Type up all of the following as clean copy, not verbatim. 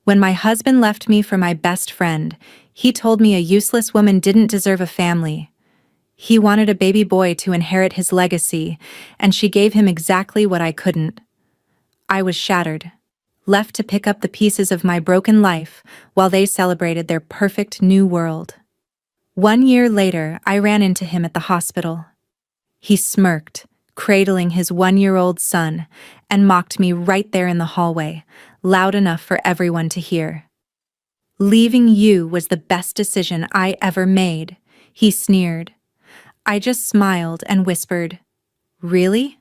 When my husband left me for my best friend, he told me a useless woman didn't deserve a family. He wanted a baby boy to inherit his legacy, and she gave him exactly what I couldn't. I was shattered, left to pick up the pieces of my broken life while they celebrated their perfect new world. 1 year later, I ran into him at the hospital. He smirked, cradling his 1-year-old son, and mocked me right there in the hallway, loud enough for everyone to hear. "Leaving you was the best decision I ever made," he sneered. I just smiled and whispered, "Really?"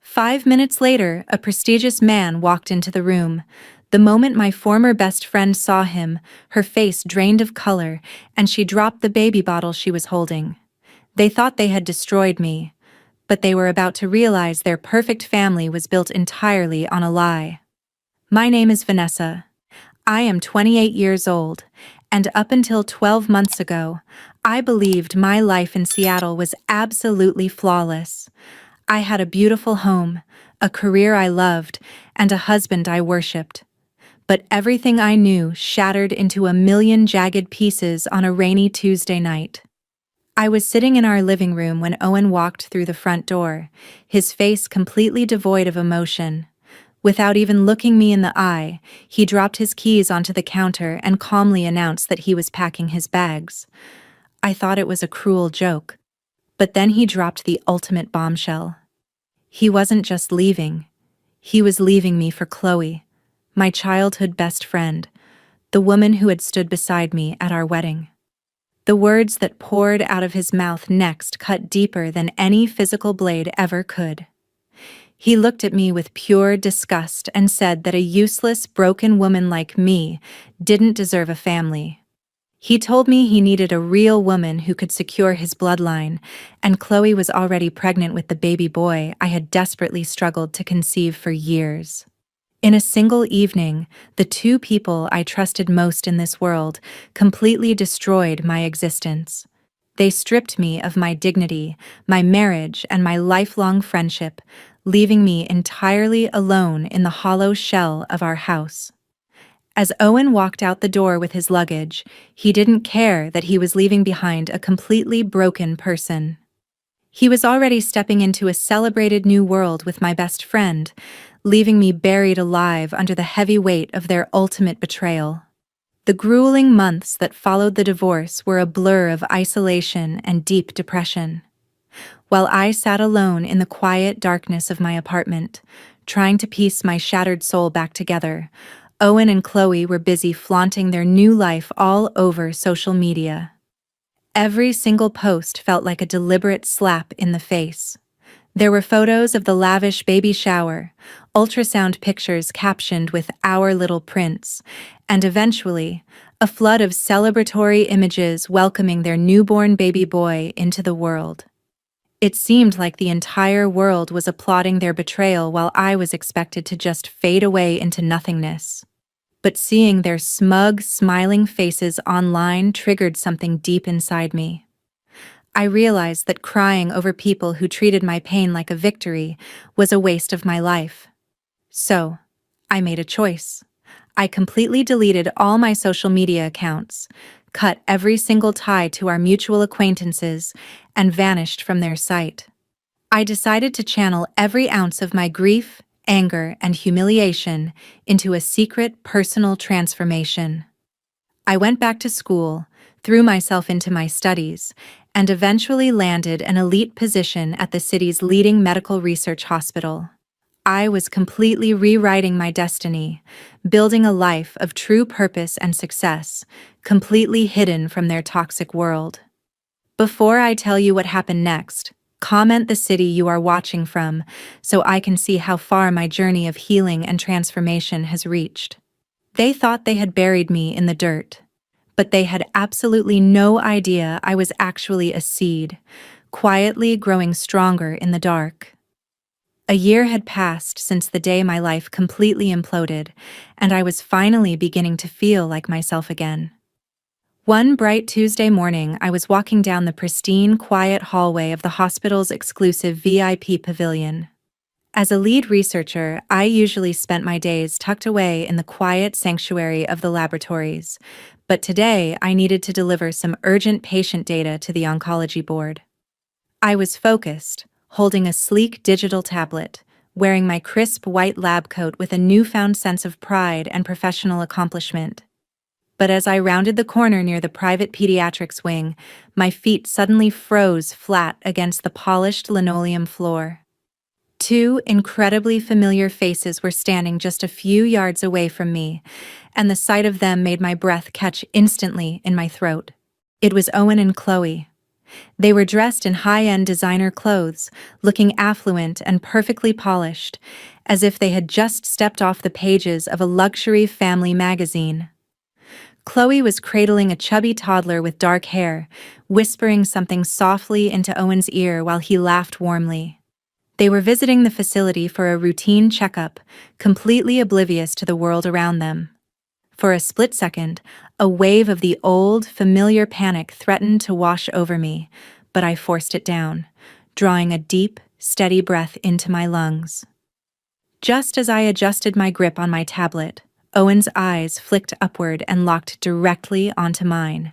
5 minutes later, a prestigious man walked into the room. The moment my former best friend saw him, her face drained of color, and she dropped the baby bottle she was holding. They thought they had destroyed me, but they were about to realize their perfect family was built entirely on a lie. My name is Vanessa. I am 28 years old, and up until 12 months ago, I believed my life in Seattle was absolutely flawless. I had a beautiful home, a career I loved, and a husband I worshipped. But everything I knew shattered into a million jagged pieces on a rainy Tuesday night. I was sitting in our living room when Owen walked through the front door, his face completely devoid of emotion. Without even looking me in the eye, he dropped his keys onto the counter and calmly announced that he was packing his bags. I thought it was a cruel joke. But then he dropped the ultimate bombshell. He wasn't just leaving. He was leaving me for Chloe, my childhood best friend, the woman who had stood beside me at our wedding. The words that poured out of his mouth next cut deeper than any physical blade ever could. He looked at me with pure disgust and said that a useless, broken woman like me didn't deserve a family. He told me he needed a real woman who could secure his bloodline, and Chloe was already pregnant with the baby boy I had desperately struggled to conceive for years. In a single evening, the two people I trusted most in this world completely destroyed my existence. They stripped me of my dignity, my marriage, and my lifelong friendship, leaving me entirely alone in the hollow shell of our house. As Owen walked out the door with his luggage, he didn't care that he was leaving behind a completely broken person. He was already stepping into a celebrated new world with my best friend, leaving me buried alive under the heavy weight of their ultimate betrayal. The grueling months that followed the divorce were a blur of isolation and deep depression. While I sat alone in the quiet darkness of my apartment, trying to piece my shattered soul back together, Owen and Chloe were busy flaunting their new life all over social media. Every single post felt like a deliberate slap in the face. There were photos of the lavish baby shower, ultrasound pictures captioned with "Our Little Prince," and eventually, a flood of celebratory images welcoming their newborn baby boy into the world. It seemed like the entire world was applauding their betrayal while I was expected to just fade away into nothingness. But seeing their smug, smiling faces online triggered something deep inside me. I realized that crying over people who treated my pain like a victory was a waste of my life. So, I made a choice. I completely deleted all my social media accounts, cut every single tie to our mutual acquaintances, and vanished from their sight. I decided to channel every ounce of my grief, anger, and humiliation into a secret personal transformation. I went back to school, threw myself into my studies, and eventually landed an elite position at the city's leading medical research hospital. I was completely rewriting my destiny, building a life of true purpose and success, completely hidden from their toxic world. Before I tell you what happened next, comment the city you are watching from so I can see how far my journey of healing and transformation has reached. They thought they had buried me in the dirt, but they had absolutely no idea I was actually a seed, quietly growing stronger in the dark. A year had passed since the day my life completely imploded, and I was finally beginning to feel like myself again. One bright Tuesday morning, I was walking down the pristine, quiet hallway of the hospital's exclusive VIP pavilion. As a lead researcher, I usually spent my days tucked away in the quiet sanctuary of the laboratories, but today I needed to deliver some urgent patient data to the oncology board. I was focused, holding a sleek digital tablet, wearing my crisp white lab coat with a newfound sense of pride and professional accomplishment. But as I rounded the corner near the private pediatrics wing, my feet suddenly froze flat against the polished linoleum floor. Two incredibly familiar faces were standing just a few yards away from me, and the sight of them made my breath catch instantly in my throat. It was Owen and Chloe. They were dressed in high-end designer clothes, looking affluent and perfectly polished, as if they had just stepped off the pages of a luxury family magazine. Chloe was cradling a chubby toddler with dark hair, whispering something softly into Owen's ear while he laughed warmly. They were visiting the facility for a routine checkup, completely oblivious to the world around them. For a split second, a wave of the old, familiar panic threatened to wash over me, but I forced it down, drawing a deep, steady breath into my lungs. Just as I adjusted my grip on my tablet, Owen's eyes flicked upward and locked directly onto mine.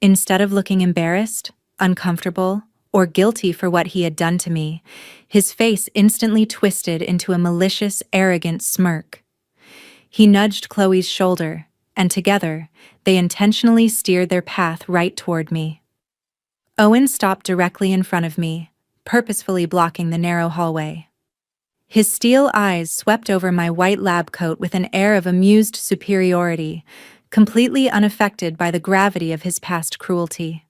Instead of looking embarrassed, uncomfortable, or guilty for what he had done to me, his face instantly twisted into a malicious, arrogant smirk. He nudged Chloe's shoulder, and together, they intentionally steered their path right toward me. Owen stopped directly in front of me, purposefully blocking the narrow hallway. His steel eyes swept over my white lab coat with an air of amused superiority, completely unaffected by the gravity of his past cruelty.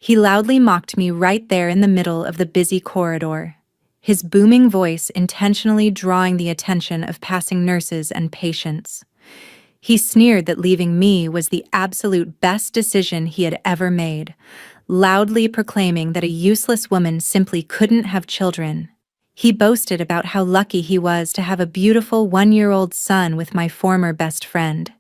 He loudly mocked me right there in the middle of the busy corridor, his booming voice intentionally drawing the attention of passing nurses and patients. He sneered that leaving me was the absolute best decision he had ever made, loudly proclaiming that a useless woman simply couldn't have children. He boasted about how lucky he was to have a beautiful 1-year-old son with my former best friend.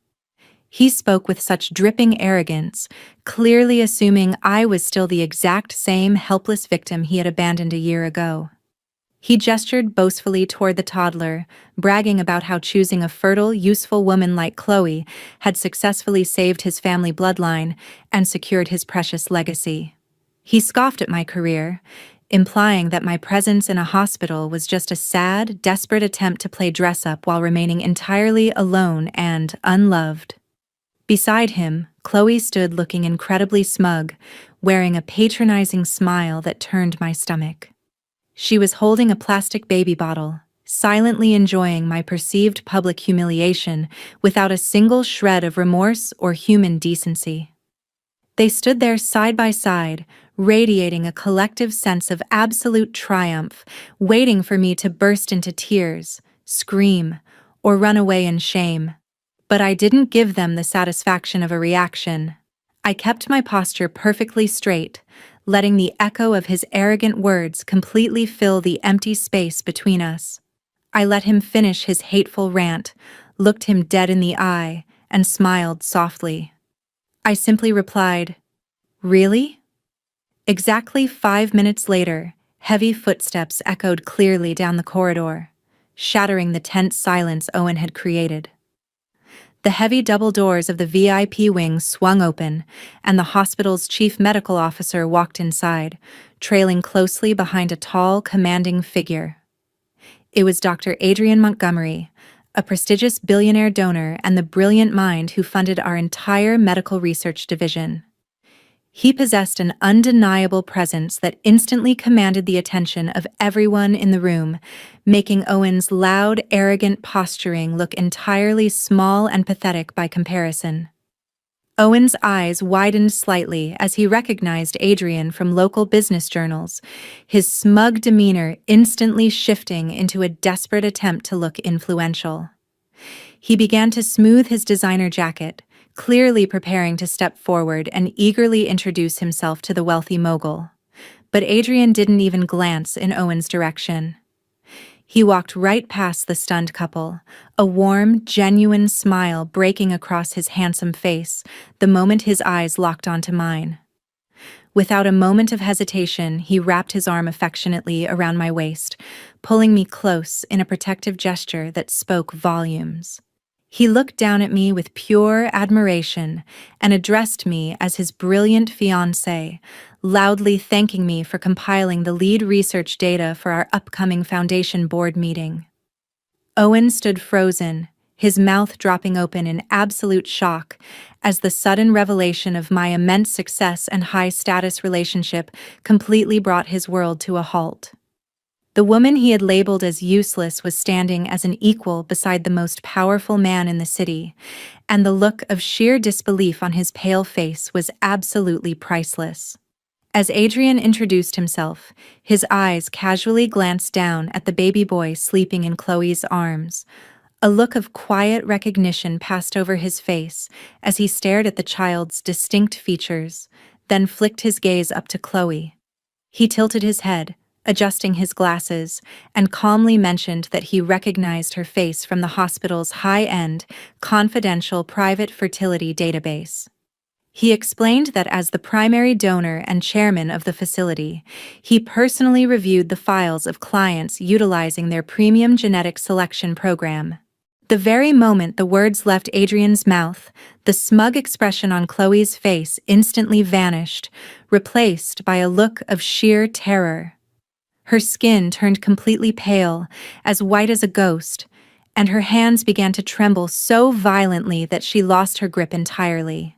He spoke with such dripping arrogance, clearly assuming I was still the exact same helpless victim he had abandoned a year ago. He gestured boastfully toward the toddler, bragging about how choosing a fertile, useful woman like Chloe had successfully saved his family bloodline and secured his precious legacy. He scoffed at my career, implying that my presence in a hospital was just a sad, desperate attempt to play dress-up while remaining entirely alone and unloved. Beside him, Chloe stood looking incredibly smug, wearing a patronizing smile that turned my stomach. She was holding a plastic baby bottle, silently enjoying my perceived public humiliation without a single shred of remorse or human decency. They stood there side by side, radiating a collective sense of absolute triumph, waiting for me to burst into tears, scream, or run away in shame. But I didn't give them the satisfaction of a reaction. I kept my posture perfectly straight, letting the echo of his arrogant words completely fill the empty space between us. I let him finish his hateful rant, looked him dead in the eye, and smiled softly. I simply replied, "Really?" Exactly 5 minutes later, heavy footsteps echoed clearly down the corridor, shattering the tense silence Owen had created. The heavy double doors of the VIP wing swung open, and the hospital's chief medical officer walked inside, trailing closely behind a tall, commanding figure. It was Dr. Adrian Montgomery, a prestigious billionaire donor and the brilliant mind who funded our entire medical research division. He possessed an undeniable presence that instantly commanded the attention of everyone in the room, making Owen's loud, arrogant posturing look entirely small and pathetic by comparison. Owen's eyes widened slightly as he recognized Adrian from local business journals, his smug demeanor instantly shifting into a desperate attempt to look influential. He began to smooth his designer jacket, clearly preparing to step forward and eagerly introduce himself to the wealthy mogul. But Adrian didn't even glance in Owen's direction. He walked right past the stunned couple, a warm, genuine smile breaking across his handsome face the moment his eyes locked onto mine. Without a moment of hesitation, he wrapped his arm affectionately around my waist, pulling me close in a protective gesture that spoke volumes. He looked down at me with pure admiration and addressed me as his brilliant fiancé, loudly thanking me for compiling the lead research data for our upcoming foundation board meeting. Owen stood frozen, his mouth dropping open in absolute shock as the sudden revelation of my immense success and high-status relationship completely brought his world to a halt. The woman he had labeled as useless was standing as an equal beside the most powerful man in the city, and the look of sheer disbelief on his pale face was absolutely priceless. As Adrian introduced himself, his eyes casually glanced down at the baby boy sleeping in Chloe's arms. A look of quiet recognition passed over his face as he stared at the child's distinct features, then flicked his gaze up to Chloe. He tilted his head, adjusting his glasses, and calmly mentioned that he recognized her face from the hospital's high-end, confidential private fertility database. He explained that as the primary donor and chairman of the facility, he personally reviewed the files of clients utilizing their premium genetic selection program. The very moment the words left Adrian's mouth, the smug expression on Chloe's face instantly vanished, replaced by a look of sheer terror. Her skin turned completely pale, as white as a ghost, and her hands began to tremble so violently that she lost her grip entirely.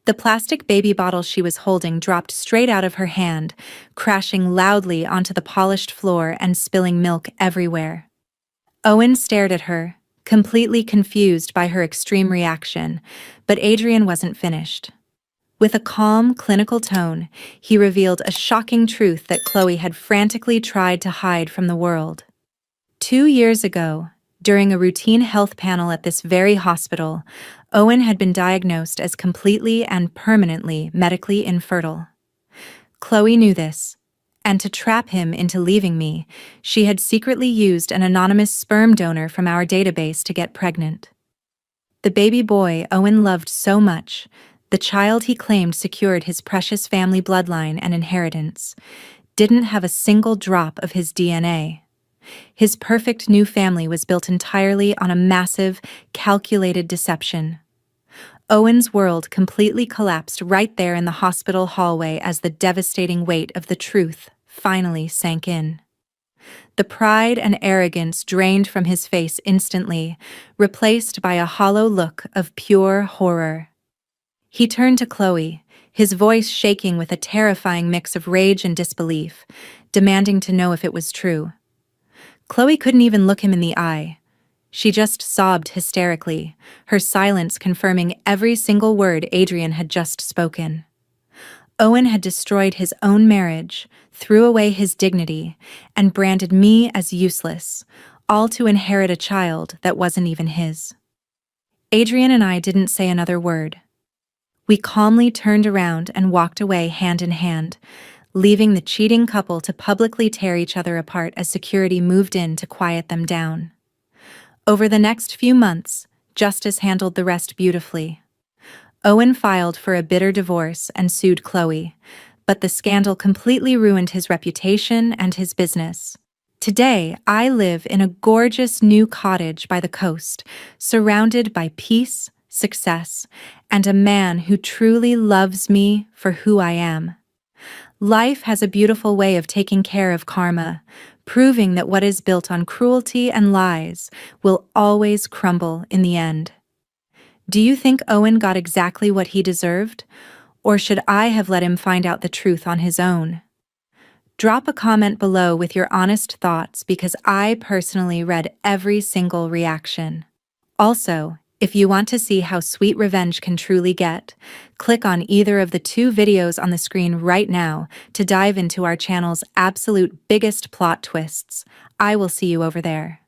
The plastic baby bottle she was holding dropped straight out of her hand, crashing loudly onto the polished floor and spilling milk everywhere. Owen stared at her, completely confused by her extreme reaction, but Adrian wasn't finished. With a calm, clinical tone, he revealed a shocking truth that Chloe had frantically tried to hide from the world. 2 years ago, during a routine health panel at this very hospital, Owen had been diagnosed as completely and permanently medically infertile. Chloe knew this, and to trap him into leaving me, she had secretly used an anonymous sperm donor from our database to get pregnant. The baby boy Owen loved so much, the child he claimed secured his precious family bloodline and inheritance, didn't have a single drop of his DNA. His perfect new family was built entirely on a massive, calculated deception. Owen's world completely collapsed right there in the hospital hallway as the devastating weight of the truth finally sank in. The pride and arrogance drained from his face instantly, replaced by a hollow look of pure horror. He turned to Chloe, his voice shaking with a terrifying mix of rage and disbelief, demanding to know if it was true. Chloe couldn't even look him in the eye. She just sobbed hysterically, her silence confirming every single word Adrian had just spoken. Owen had destroyed his own marriage, threw away his dignity, and branded me as useless, all to inherit a child that wasn't even his. Adrian and I didn't say another word. We calmly turned around and walked away hand in hand, leaving the cheating couple to publicly tear each other apart as security moved in to quiet them down. Over the next few months, justice handled the rest beautifully. Owen filed for a bitter divorce and sued Chloe, but the scandal completely ruined his reputation and his business. Today, I live in a gorgeous new cottage by the coast, surrounded by peace, success, and a man who truly loves me for who I am. Life has a beautiful way of taking care of karma, proving that what is built on cruelty and lies will always crumble in the end. Do you think Owen got exactly what he deserved? Or should I have let him find out the truth on his own? Drop a comment below with your honest thoughts because I personally read every single reaction. Also, if you want to see how sweet revenge can truly get, click on either of the 2 videos on the screen right now to dive into our channel's absolute biggest plot twists. I will see you over there.